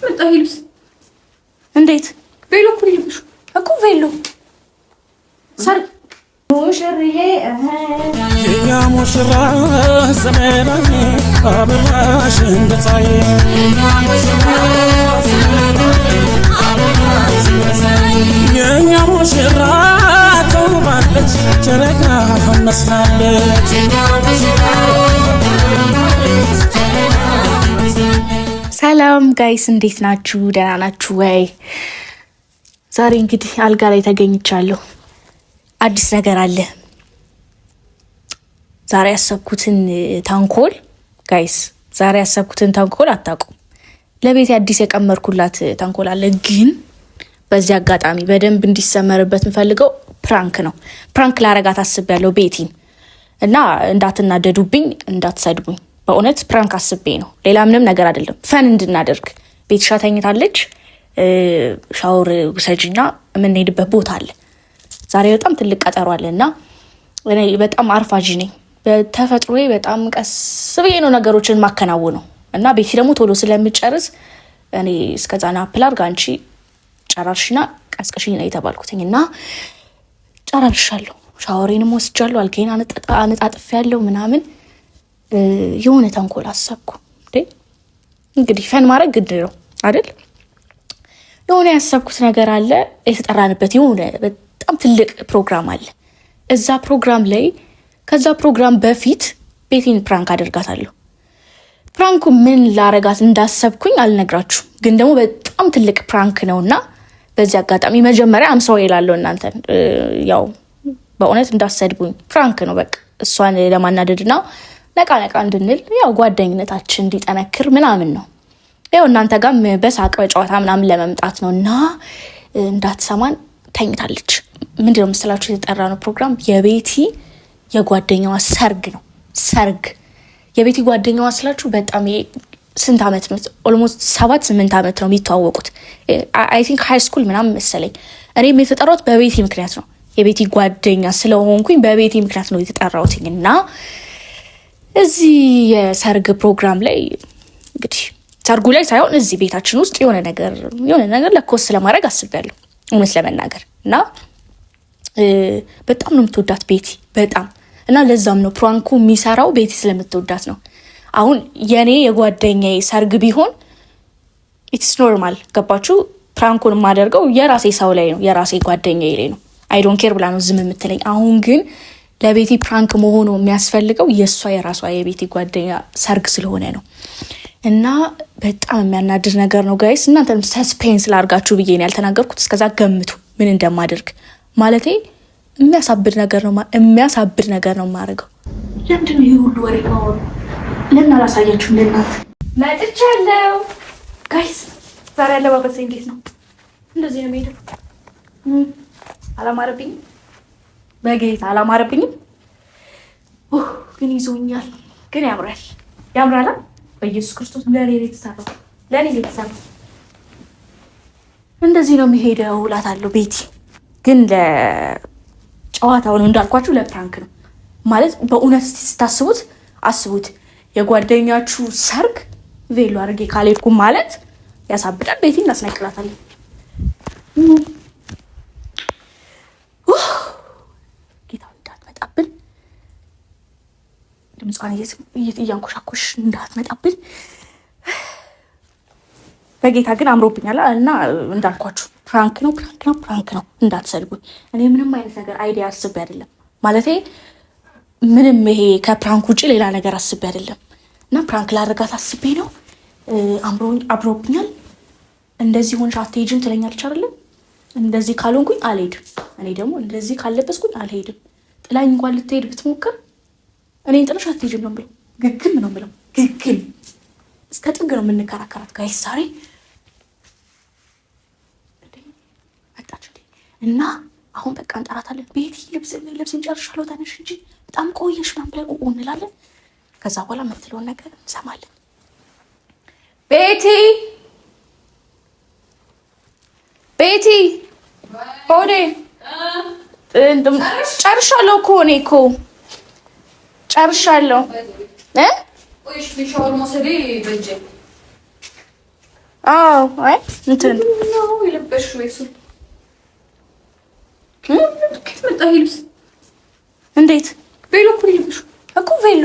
መጣ ይልስ እንዴት ቬሎ እኮ ይልብሽ እኮ ቬሎ ሰር ሙሽሪዬ የኛ ሙሽራ ዘመናዊ አበራሽ እንደፀሐይ የኛ ሙሽራ ተውባለች ጨረቃ መስላለች። ሰላም ጋይስ እንዴት ናችሁ? ደህና ናችሁ ወይ? ዛሬ እንግዲህ አልጋ ላይ ተገኝቻለሁ። አዲስ ነገር አለ። ዛሬ ያሰብኩትን ታንኮል ጋይስ፣ ዛሬ ያሰብኩትን ታንኮል አታውቁም። ለቤት አዲስ የቀመርኩላት ታንኮል አለ፣ ግን በዚህ አጋጣሚ በደንብ እንዲሰመርበት እንፈልገው ፕራንክ ነው። ፕራንክ ላረጋት አስቤያለሁ ቤቲን እና እንዳትናደዱብኝ፣ እንዳትሰድቡኝ። በእውነት ፕራንክ አስቤ ነው፣ ሌላ ምንም ነገር አይደለም። ፈን እንድናደርግ ቤትሻ ተኝታለች፣ ሻወር ውሰጂና የምንሄድበት ቦታ አለ። ዛሬ በጣም ትልቅ ቀጠሮ አለ እና እኔ በጣም አርፋጅ ነኝ በተፈጥሮዬ። በጣም ቀስ ብዬ ነው ነገሮችን ማከናወነው እና ቤቲ ደግሞ ቶሎ ስለምጨርስ እኔ እስከዛና ፕላርግ አንቺ ጨራርሽና ቀስቀሽኝ ነው የተባልኩትኝ እና ጨራርሻለሁ። ሻወሬንም ወስጃለሁ፣ አልጋዬን አነጣጥፌያለሁ ምናምን። የሆነ ተንኮል አሰብኩ። እንግዲህ ፈን ማድረግ ግድ ነው አይደል? የሆነ ያሰብኩት ነገር አለ። የተጠራንበት የሆነ በጣም ትልቅ ፕሮግራም አለ። እዛ ፕሮግራም ላይ ከዛ ፕሮግራም በፊት ቤቲን ፕራንክ አደርጋታለሁ። ፕራንኩ ምን ላረጋት እንዳሰብኩኝ አልነግራችሁም፣ ግን ደግሞ በጣም ትልቅ ፕራንክ ነውና በዚህ አጋጣሚ መጀመሪያ አምሳው ይላለሁ እናንተን። ያው በእውነት እንዳሰድቡኝ ፕራንክ ነው በቃ እሷን ለማናደድና ነቃ እንድንል ያው ጓደኝነታችን እንዲጠነክር ምናምን ነው። ያው እናንተ ጋርም በሳቅ በጨዋታ ምናምን ለመምጣት ነው እና እንዳትሰማን ተኝታለች። ምንድነው መሰላችሁ የተጠራ ነው ፕሮግራም የቤቲ የጓደኛዋ ሰርግ ነው። ሰርግ የቤቲ ጓደኛዋ ስላችሁ በጣም ስንት ዓመት ነው? ኦልሞስት 7-8 ዓመት ነው የሚተዋወቁት። አይ ቲንክ ሃይ ስኩል ምናምን መሰለኝ። እኔም የተጠራሁት በቤቲ ምክንያት ነው። የቤቲ ጓደኛ ስለሆንኩኝ በቤቲ ምክንያት ነው የተጠራሁትኝ እና እዚህ የሰርግ ፕሮግራም ላይ እንግዲህ ሰርጉ ላይ ሳይሆን እዚህ ቤታችን ውስጥ የሆነ ነገር ለኮስ ለማድረግ አስቤያለሁ እውነት ለመናገር እና በጣም ነው የምትወዳት ቤቲ በጣም እና ለዛም ነው ፕራንኩ የሚሰራው ቤቲ ስለምትወዳት ነው። አሁን የኔ የጓደኛዬ ሰርግ ቢሆን ኢትስ ኖርማል ገባችሁ? ፕራንኩን የማደርገው የራሴ ሰው ላይ ነው፣ የራሴ ጓደኛዬ ላይ ነው። አይ ዶንት ኬር ብላ ነው ዝም የምትለኝ። አሁን ግን ለቤቲ ፕራንክ መሆኑ የሚያስፈልገው የእሷ የራሷ የቤቲ ጓደኛ ሰርግ ስለሆነ ነው እና በጣም የሚያናድር ነገር ነው ጋይስ። እናንተም ሰስፔንስ ላርጋችሁ ብዬ ነው ያልተናገርኩት። እስከዛ ገምቱ ምን እንደማደርግ ማለቴ የሚያሳብድ ነገር ነው የማደርገው። ለምንድነው ይሄ ሁሉ ወሬ ማወሩ? ለምን አላሳያችሁም? ለእናት መጥቻለሁ ጋይስ። ዛሬ አለባበሴ እንዴት ነው? እንደዚህ ነው የምሄደው። አላማረብኝም በጌታ አላማረብኝም። ግን ይዞኛል። ግን ያምራል። በኢየሱስ ክርስቶስ ለኔ የተሰራው እንደዚህ ነው የሚሄደው እላታለሁ። ቤቲ ግን ለጨዋታው ነው እንዳልኳችሁ፣ ለፕራንክ ነው ማለት። በእውነት ስታስቡት አስቡት፣ የጓደኛችሁ ሰርግ ቬሎ አድርጌ ካልሄድኩም ማለት ያሳብዳል። ቤቲ እናስነቅላታለን። ድምጿን እያንኮሻኮሽ እንዳትመጣብን በጌታ። ግን አምሮብኛል እና እንዳልኳችሁ ፕራንክ ነው እንዳትሰድቡኝ። እኔ ምንም አይነት ነገር አይዲያ አስቤ አይደለም ማለቴ ምንም ይሄ ከፕራንክ ውጭ ሌላ ነገር አስቤ አይደለም እና ፕራንክ ላደርጋት አስቤ ነው። አምሮብኛል። እንደዚህ ሆንሽ አትሄጂም ትለኛለች አይደለም? እንደዚህ ካልሆንኩኝ አልሄድም። እኔ ደግሞ እንደዚህ ካለበስኩኝ አልሄድም። ጥላኝ እንኳን ልትሄድ ብትሞክር እኔ ጥለሽ አትሄጂም ነው ብለው ግግም ነው ብለው ግግም እስከ ጥግ ነው የምንከራከራት ጋይስ። ዛሬ መጣች እና አሁን በቃ እንጠራታለን። ቤቲ ልብስን ጨርሻለሁ ተነሽ እንጂ በጣም ቆየሽ ምናምን ብለን እንላለን። ከዛ በኋላ የምትለውን ነገር እንሰማለን። ቤቲ ሆዴ ጨርሻለሁ እኮ እኔ እኮ ጨርሻለሁ። አዎ አይ እንትን ነው የለበሽው ወይስ ከየት መጣ ይሄ ልብስ? እንዴት ቬሎ እኮ ነው የለበሽው እኮ ቬሎ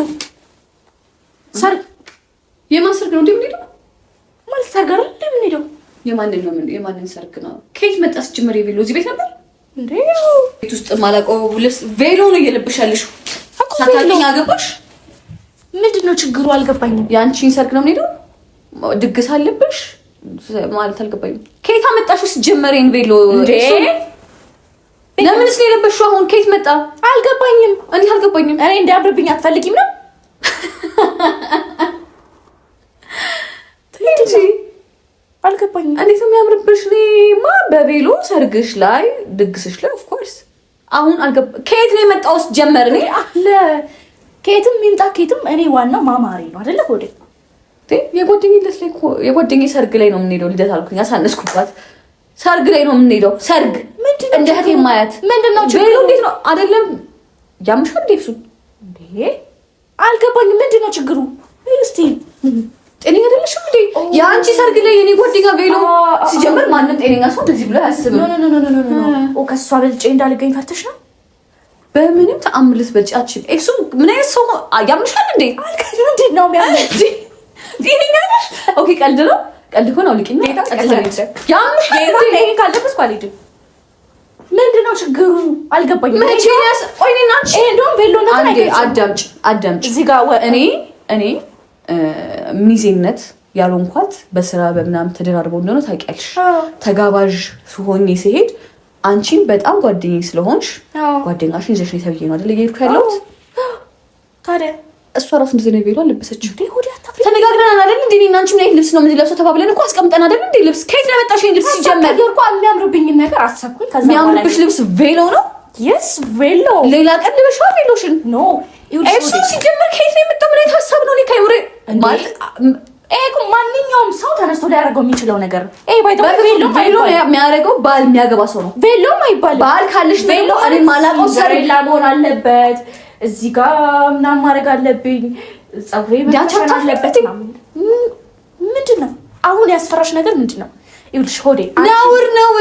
ሰርግ የማን ሰርግ ነው እንደምንሄደው ማለት ሰርግ አይደል እንደምንሄደው የማንን ሰርግ ነው? ከየት መጣ ስትጀምር የቬሎ እዚህ ቤት ነበር እንዴ? ቤት ውስጥ ማላውቀው ልብስ ቬሎ ነው እየለበሻለሽ እኮ ሳታውቂኝ አገባሽ? ምንድነው ችግሩ? አልገባኝም። የአንቺን ሰርግ ነው የምንሄደው? ድግስ አለብሽ ማለት አልገባኝም። ከየት አመጣሽው ስትጀምር ይሄን ቬሎ? ለምንስ ነው የለበሽው አሁን? ከየት መጣ? አልገባኝም። እንዴት አልገባኝም? እኔ እንዳያምርብኝ አትፈልጊም ነው? እንጂ አልገባኝም። እንዴት ነው የሚያምርብሽ? እኔማ በቬሎ ሰርግሽ ላይ ድግስሽ ላይ ኦፍ ኮርስ አሁን ከየት ነው የመጣው ስትጀምር? እኔ አለ ከየትም ይምጣ ከየትም እኔ ዋናው ማማሬ ነው አይደለ? ወደ የጓደኛዬ ሰርግ ላይ ነው የምንሄደው። ልደት አልኩኝ አሳነስኩባት። ሰርግ ላይ ነው የምንሄደው። ሰርግ ምንድነው? እንደ እህቴ ማያት ምንድነው ችግሩ? ቬሎ እንዴት ነው አይደለም? ያምሻል እንዴ እሱ? እንዴ አልገባኝም። ምንድነው ችግሩ? እስቲ ጤነኛ አይደለሽም እንዴ? የአንቺ ሰርግ ላይ የኔ ጓደኛ ቬሎ ሲጀምር ማንም ጤነኛ ሰው እንደዚህ ብሎ አያስብም። ኖ ከሷ በልጬ እንዳልገኝ ፈርተሽ ነው? በምንም ተአምር ልትበልጫችን። እሱ ምን አይነት ሰው ያምሻል እንዴ? ምንድን ነው የሚያምር? ጤነኛ ነሽ? ኦኬ ቀልድ ነው። ቀልድ እኮ ነው። አውልቂኝ። ያምሻል እንዴ? ካልደረስኩ አልሄድም። ምንድነው ችግሩ? አልገባኝም። መቼ ያስ ቆይ ነኝ አንቺ እንደውም ቬሎ ነው አዳምጪ እዚህ ጋር እኔ ሚዜነት ያልሆንኳት በስራ በምናምን ተደራርበው እንደሆነ ታውቂያለሽ። ተጋባዥ ሆኜ ሲሄድ አንቺን በጣም ጓደኛዬ ስለሆንሽ ጓደኛሽን ይዘሽ ነው ተብዬ ነው አይደል እየሄድኩ ያለሁት። ታዲያ እሷ ራሱ እንደዚህ ነው ቬሎ አለበሰችው። ተነጋግረናል አይደል እንዴ? እኔና አንቺ ምን አይነት ልብስ ነው የምንለብሰው ተባብለን እኮ አስቀምጠን አይደል እንዴ? ልብስ ከየት ነው ያመጣሽው? ልብስ ሲጀመር እኮ የሚያምርብኝን ነገር አሰብኩኝ። ከዛ የሚያምርብሽ ልብስ ቬሎ ነው? የስ ቬሎ። ሌላ ቀን ልበሽው ቬሎሽን ኖ እሱ ሲጀመር ከየት ነው የመጣው? ምን አይነት ሀሳብ ነው? ከይውሬ ማለት እኮ ማንኛውም ሰው ተነስቶ ሊያደርገው የሚችለው ነገር ነው። ቬሎ የሚያደርገው ባል የሚያገባ ሰው ነው። ቬሎ አይባልም። ባል ካለሽ ቬሎ እኔ ማላውቀው ሰሬላ መሆን አለበት። እዚህ ጋር ምናምን ማድረግ አለብኝ። ፀጉሬ መሸፈን አለበት። ምንድን ነው አሁን ያስፈራሽ ነገር ምንድን ነው? ይኸውልሽ ሆዴ ነውር ነው።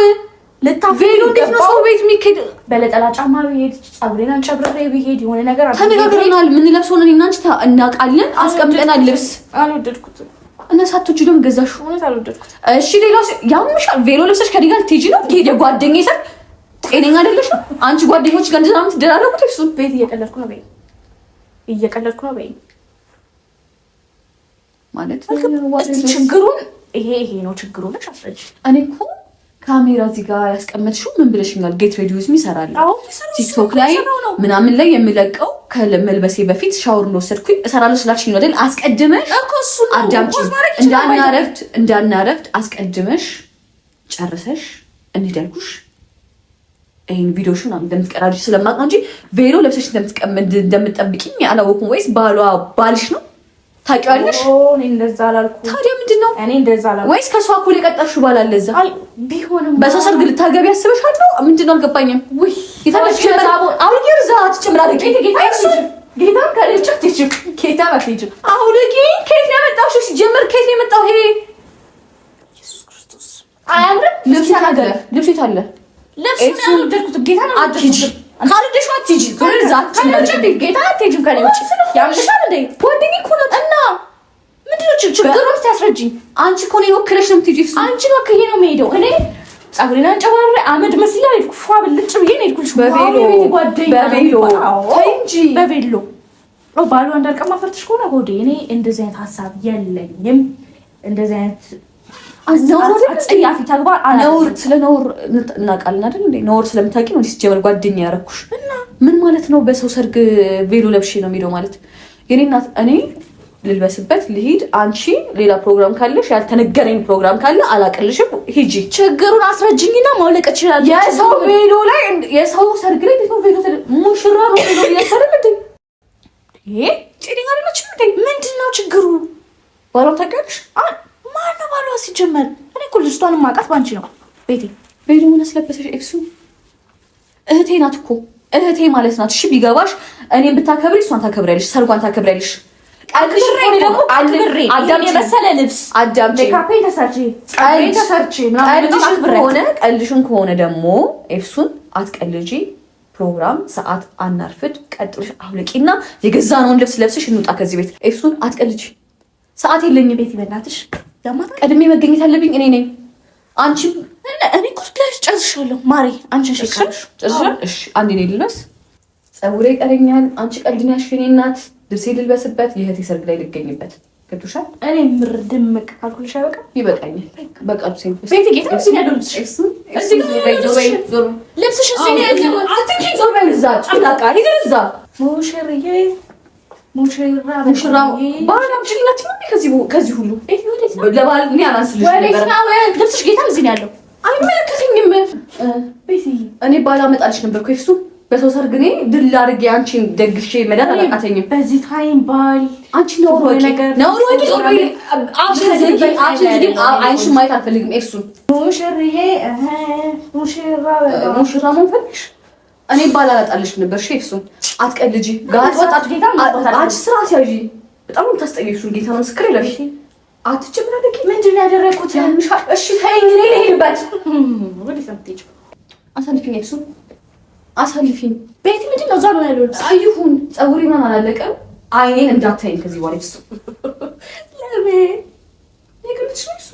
ቬሎ እንዴት ነው ሰው ቤት የሚሄድ? በለጠላ ጫማ ብሄድ ፀጉሬን አንጨብርሬ ብሄድ የሆነ ነገር ተነጋግረናል። የምንለብሰውን እኔና አንቺ እናውቃለን። አስቀምጠናል ልብስ። አልወደድኩትም እና ሳትወጪ ደግሞ ገዛሽው? እውነት አልወደድኩትም። እሺ ሌላው ያምሻል። ቬሎ ለብሰሽ ከእኔ ጋር ልትሄጂ ነው? የጓደኛዬ ሰርግ ጤነኛ አይደለሽም አንቺ። ጓደኞች ጋር እንደዛ የምትደራረጉት እሱን ቤት እየቀለድኩ ነው በይ። እየቀለድኩ ነው በይ ማለት ችግሩን ይሄ ነው ችግሩ ነሽ አስረጅ። እኔ እኮ ካሜራ እዚህ ጋር ያስቀመጥሽው ምን ብለሽኛል? ጌት ሬዲ ዊዝ ሚ ይሰራል ቲክቶክ ላይ ምናምን ላይ የምለቀው ከመልበሴ በፊት ሻወር እንደወሰድኩኝ እሰራለሁ ስላልሽኝ ነው አይደል? አስቀድመሽ አዳምጪ። እንዳናረፍድ አስቀድመሽ ጨርሰሽ እንሂድ ያልኩሽ ይሄን ቪዲዮሽን እንደምትቀራጂ ስለማውቅ ነው እንጂ ቬሎ ለብሰሽ እንደምትጠብቂኝ አላወኩም። ወይስ ባልሽ ነው ታውቂዋለሽ? እኔ እንደዛ አላልኩም። ታዲያ ምንድን ነው? እኔ እንደዛ አላልኩም። ወይስ ከሷ እኩል የቀጠርሽው ባል አለ እዛ? ቢሆንም በሰው ሰርግ ልታገቢ ያስበሻል ነው? ምንድን ነው አልገባኝም። ወይ ይታለሽ አውልቂ እዛ ትጨምራለሽ። ጌታ ከሌለች አትሄጂም። ጌታ አትሄጂም። አውልቂ። ከየት ነው ያመጣሽው? ሲጀመር ከየት ነው የመጣው ይሄ? ኢየሱስ ክርስቶስ አያምርም። ልብስ አለ ልብስ ይታለ ልብስ ነው ያልወደድኩት። ጌታ ነው አትሄጂም። ካልደሽ አትሄጂ ከዛ አትሄጂ። ጌታ አትሄጂም። ከሌለች ያምሻል እንዴ? ጓደኛዬ እኮ ነው። እና ምንድነው ችግሩን ታስረጂኝ። አንቺ እኮ እኔን ወክለሽ ነው የምትሄጂው። አንቺን ወክዬ ነው የምሄደው። እኔ ፀጉሬን አንጨባርሬ አመድ መስላ ሄድኩ። ፏ ብልጭ ብዬ ነው የሄድኩልሽ። በቬሎ በቬሎ ባሉ እንዳልቀማ ፈርተሽ ከሆነ ሆዴ እኔ እንደዚህ አይነት ሀሳብ የለኝም። እንደዚህ አይነት አጸያፊ ተግባር ነውር ስለ ነውር እናውቃለን አይደል እንዴ? ነውር ስለምታውቂ ነው ሲጀመር ጓደኛ ያረኩሽ። እና ምን ማለት ነው? በሰው ሰርግ ቬሎ ለብሼ ነው የሚለው ማለት የኔ እናት። እኔ ልልበስበት ልሂድ። አንቺ ሌላ ፕሮግራም ካለሽ ያልተነገረኝ ፕሮግራም ካለ አላቅልሽም። ሂጂ። ችግሩን አስረጅኝና ማውለቅ እችላለሁ። የሰው ቬሎ ላይ የሰው ሰርግ ላይ ነው ቬሎ ሙሽራ ነው ቬሎ ያሰረም እንዴ? ይሄ ጤነኛ አይደለችም እንዴ? ምንድነው ችግሩ? ባሏን ታውቂያለሽ? ማነው ባሏ ሲጀመር? እኔ እኮ ልጅቷን የማውቃት ባንቺ ነው። ቤቴ ቬሎ ምን አስለበሰሽ? ኤክሱ እህቴ ናት እኮ እህቴ ማለት ናት። እሺ ቢገባሽ እኔን ብታከብሪ እሷን ታከብሪያለሽ፣ ሰርጓን ታከብሪያለሽ። አዳም የመሰለ ልብስ አዳም ሜካፔን ተሰርቼ ቀልሽን ከሆነ ደግሞ ኤፍሱን አትቀልጂ። ፕሮግራም ሰዓት አናርፍድ። ቀጥሎሽ አውልቂና የገዛነውን ልብስ ለብሰሽ እንውጣ ከዚህ ቤት። ኤፍሱን አትቀልጂ። ሰዓት የለኝም ቤት ይበናትሽ። ቀድሜ መገኘት አለብኝ እኔ ነኝ። አንቺ እኔ ኩርትላሽ ጨርሻለሁ ማሪ። አንቺ ጨርሻለሁ። እሺ አንዴ ነው ልልበስ። ፀጉሬ ቀረኛል። አንቺ ቀልድኛ ሽኔ እናት ልብሴ ልልበስበት። የእህቴ ሰርግ ላይ ልገኝበት። ገብቶሻል? እኔ ምር ድምቅ ካልኩልሽ አይበቃም? ይበቃኛል። በቃ ልብሴ ቤት ጌታ እዚህ ያለው ልብስሽ እዚህ ነው ያለው። ልብስሽ እዚህ ነው ያለው። አትንኪ ዞር በይ እዛ ጫላቃ ይገዛ ሙሽራ ባላም ችግራት ነው። ከዚህ ሁሉ ለባል እኔ አላንስልሽ ነበር። ልብስሽ ጌታ እዚህ ነው ያለው። አይመለከተኝም። ቤቲ እኔ ባላ መጣልሽ ነበር እኮ ኤፍሱ። በሰው ሰርግ እኔ ድል አድርጌ አንቺን ደግሼ መዳር አላቃተኝም። በዚህ ታይም ባል አንቺ ነው ነገር ነው ወይ ዞር በይ። አንቺ ማየት አልፈልግም ኤፍሱ። ሙሽራ መንፈልሽ እኔ ባላ ላጣልሽ ነበር። ሼፍሱ አትቀልጂ። ጋር ወጣቱ ጌታ አንቺ ስራ ሲያጂ በጣም ታስጠይቂው ጌታ ነው ምስክር ይላል። አትጭምራለቂ። ምንድን ነው ያደረኩት? እሺ ታይኝ እኔ ልሄድበት። ወደ ሰምቴጅ አሳልፊኝ ኤፍሱ አሳልፊኝ። ቤት ምንድን ነው? እዛ ነው ያለው። አይሁን ፀጉሬ ምናምን አላለቀም። አይኔን እንዳታይኝ ከዚህ በኋላ ኤፍሱ። ለምን ይግልሽ ነው ኤፍሱ?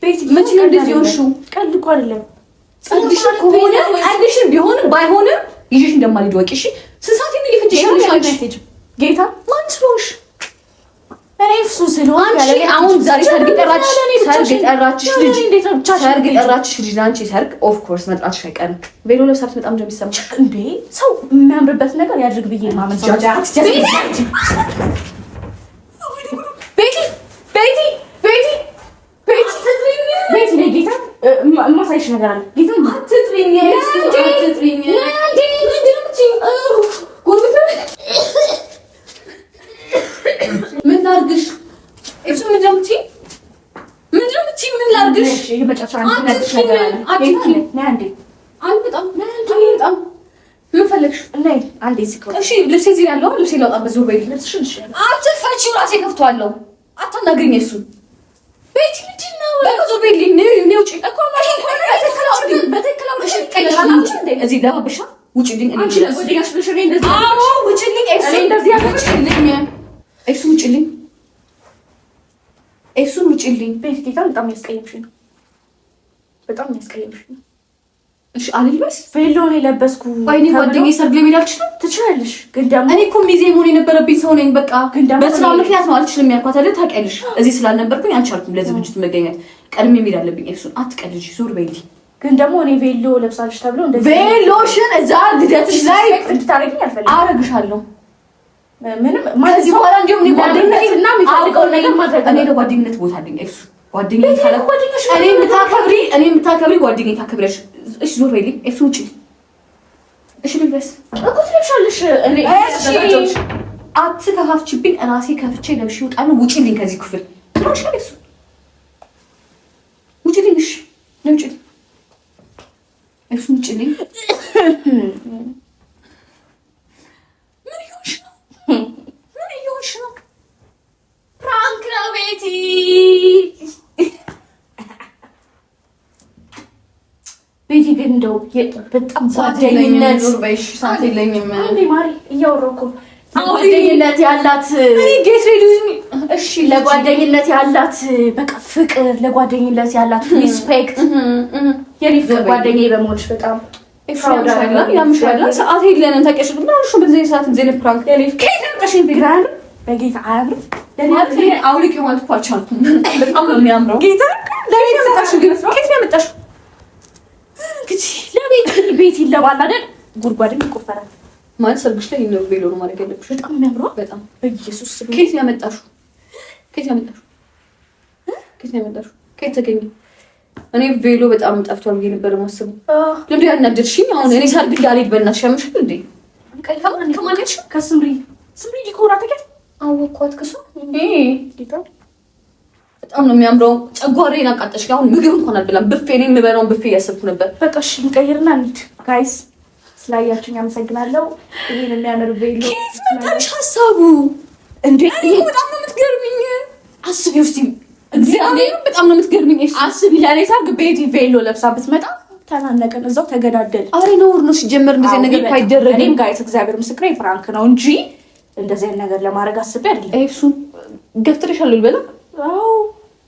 ቤት ምንድን ነው እንደዚህ ሆንሽው? ቀልድ እኮ አይደለም። ቀልድሽን ቢሆንም ባይሆንም ይዤሽ እንደማልሄድ ወቂ። እሺ ስንት ሰዓት ነው እየፈጀሽ ያለሽ? ጌታ ማን ስለሆንሽ? እኔ ኤፍሱ ስለሆንሽ አሁን ዛሬ ሰርግ ጠራችሽ ልጅ አንቺ ሰርግ ኦፍ ኮርስ መጥራትሽ አይቀርም። ቬሎ ለብሳ በጣም እንደሚሰማሽ እንዴ ሰው የሚያምርበት ነገር ያድርግ ብዬ ማመን ሰው ቤቲ ጌታ ማሳይሽ ነገር አለ። ጌታ አትጥሪኝ ምን ላድርግሽ? እሱ ምን ላድርግሽ? ምን ላድርግሽ? የመጨረሻ አንድ ነገር አለ። አልመጣም። ምን ፈለግሽ? ነይ አንዴ ሲቆይ። እሺ ልብሴ እዚህ ያለው ልብሴ ላውጣበት። ዞር በይ። ልብስሽን እሺ አትፈቺው። ራሴ ከፍቷለሁ። አታናግሪኝ። እሱ ቤት ምንድን ነው? በቃ ዞር በይልኝ። ነይ ውጪ እኮ ማለት ነው። በትክክል እሺ ቀይራላችሁ እንዴ? እዚህ ለባብሻ ውጪልኝ። አንቺ ለጎደኛሽ ብለሽ ነው እንደዚህ? አዎ ውጪልኝ። እሺ እንደዚህ ያለችልኝ እሱ ውጪልኝ። እሱን ውጪልኝ። ቤት ጌታ በጣም ያስቀየምሽ ነው። በጣም ያስቀየምሽ ነው። እሺ አልልበስ። ቬሎ ነው የለበስኩ። ወይኔ ጓደኛዬ ሰርግ ላይ ሄዳልሽ ነው ትችላለሽ። ግን ደግሞ እኔ እኮ ሚዜ መሆን የነበረብኝ ሰው ነኝ። በቃ በስራ ምክንያት ነው አልችልም ያልኳት አይደል? ታውቂያለሽ። እዚህ ስላልነበርኩኝ አልቻልኩም ለዝግጅቱ መገኘት። ቀድሜ መሄድ አለብኝ። እሱን አትቀልጂ። ዞር በይልኝ። ግን ደግሞ እኔ ቬሎ ለብሳልሽ ተብሎ እንደዚህ ቬሎሽን እዛ ልደትሽ ላይ እንድታረጊኝ አልፈልግም። አረግሻለሁ ምንም ማለት በኋላ እንዲሁም እኔ ጓደኝነት እና የሚፈልገው ነገር ማድረግ እኔ ለጓደኝነት ቦታ አለኝ። እሱ ጓደኝነት ካለ እኔ የምታከብሪ ጓደኝነት ታከብረሽ። እሺ ዞር በይልኝ። እሱ ውጪ። እሺ ልበስ እኮ ትለብሻለሽ። እኔ እሺ አትከፋፍቺብኝ። እራሴ ከፍቼ ለብሽ ይወጣሉ። ውጪልኝ ከዚህ ክፍል ታውሻለሽ። እሱ ውጪልኝ። እሺ ነው ውጪልኝ። እሱ ውጪልኝ። ፕራንክ ነው ቤቲ። ቤቲ ግን እንደው በጣም ጓደኝነት ሰዓት የለኝም። አንዴ ማሪ እያወራሁ እኮ ጓደኝነት ያላት እሺ ለጓደኝነት ያላት በቃ ፍቅር፣ ለጓደኝነት ያላት ሪስፔክት የኔ ጓደኛዬ በመሆንሽ በጣም ያምሻላ። ሰዓት የለንም ታውቂያለሽ። ግን አሁን በዚህ ሰዓት ጊዜ ፕራንክ ከየት አምጣሽኝ? ቢግራን በጌታ አያምርም። ለኔ አውልቂ ማለት እኮ አልቻልኩም። በጣም ነው የሚያምረው። ጌታ ለኔ ተመጣሽ ግን ከየት ነው ያመጣሽው? እንግዲህ ለቤት ይለባል አይደል? ጉድጓድም ይቆፈራል ማለት ሰርግሽ ላይ ነው ቬሎ ነው ማለት ያለብሽ። በጣም የሚያምረው በጣም በኢየሱስ ስም። ከየት ነው ያመጣሽው? ከየት ተገኘ? እኔ ቬሎ በጣም ጠፍቷል ብዬ ነበር የማስበው። ለምን ያናደድሽኝ? አሁን እኔ ሰርግ እንዳልሄድ በእናትሽ ያምሻል እንዴ? ከማንሽ ከስምሪ ዲኮራ ተከት አወኳት። ከሱ በጣም ነው የሚያምረው። ጨጓራዬን አቃጠሽ። አሁን ምግብ እንኳን አልበላም። ብፌ እኔ የምበላውን ብፌ እያሰብኩ ነበር። በቃ እሺ እንቀይርና እንሂድ። ጋይስ ስላያችሁኝ አመሰግናለሁ። ይሄን የሚያምር ቬሎ ከየት መጣልሽ ሀሳቡ? እንዴ በጣም ነው የምትገርሚኝ። አስቢ ውስጥ እግዚአብሔር በጣም ነው የምትገርሚኝ። አስቢ ለኔ ሰርግ ቤቲ ቬሎ ለብሳ ብትመጣ ተናነቀን፣ እዛው ተገዳደል። አሬ ነውር ነው ሲጀመር እንደዚህ ነገር እኮ አይደረግም። እኔም ጋይስ እግዚአብሔር ምስክሬ ፍራንክ ነው እንጂ እንደዚህ ነገር ለማድረግ አስቤ አይደለም። እሱን ገፍትረሻል ልበላ። አዎ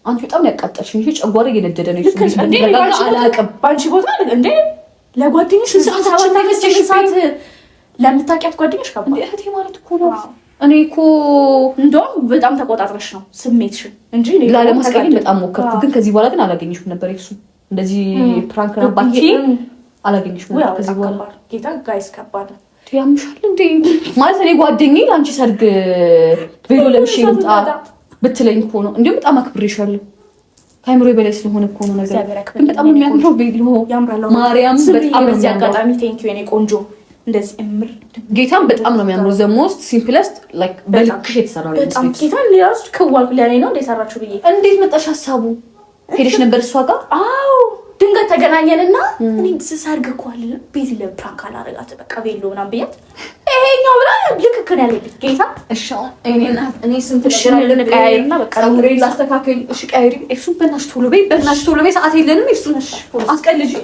አንቺ በጣም ያቃጠልሽኝ። እሺ ጨጓራ እየነደደ ነው። እሱ እንዴ አላውቅም። ባንቺ ቦታ እንዴ ለጓደኞች ሰዓት ለምታውቂያት ጓደኞች እንዴ እህቴ ማለት እኮ ነው። እኔ እኮ እንደውም በጣም ተቆጣጥረሽ ነው ስሜትሽን እንጂ ላለማስቀየም በጣም ሞከርኩ፣ ግን ከዚህ በኋላ ግን አላገኘሽም ነበር። እሱ እንደዚህ ፕራንክ ነው ባንቺ አላገኘሽም ነበር ከዚህ በኋላ። ጌታ ጋይስ ከባድ ያምሻል እንዴ ማለት እኔ ጓደኛዬ ለአንቺ ሰርግ ቬሎ ለብሼ ልምጣ ብትለኝ እኮ ነው። እንዴ በጣም አክብሬሻለሁ። ከአይምሮ በላይ ስለሆነ እኮ ነው ነገር። ግን በጣም የሚያምረው ቬሎ ያምራል። ማርያም በጣም ነው አጋጣሚ ቴንኪው የኔ ቆንጆ። እንደዚህ እምር ጌታም በጣም ነው የሚያምረው። ዘ ሞስት ሲምፕለስት ላይክ በልክሽ የተሰራ ነው። በጣም ጌታን ሊያዝ ከዋል ለኔ ነው እንደሰራችሁ ብዬ። እንዴት መጣሽ ሀሳቡ? ሄደሽ ነበር እሷ ጋር? አዎ ድንገት ተገናኘንና እኔ ሰርግ እኮ አለ ቤት ለፕራንክ አላረጋት በቃ ቬሎ ምናምን ብያት ይሄኛው ብላ ልክክን ያለኝ ጌታ። እሺ እኔ ስንት ነገር ልንቀያየርና በቃ ላስተካክል። እሺ ቀያይሪ። እሱን በእናትሽ ቶሎ በይ፣ በእናትሽ ቶሎ በይ፣ ሰዓት የለንም። እሱን አስቀልጂ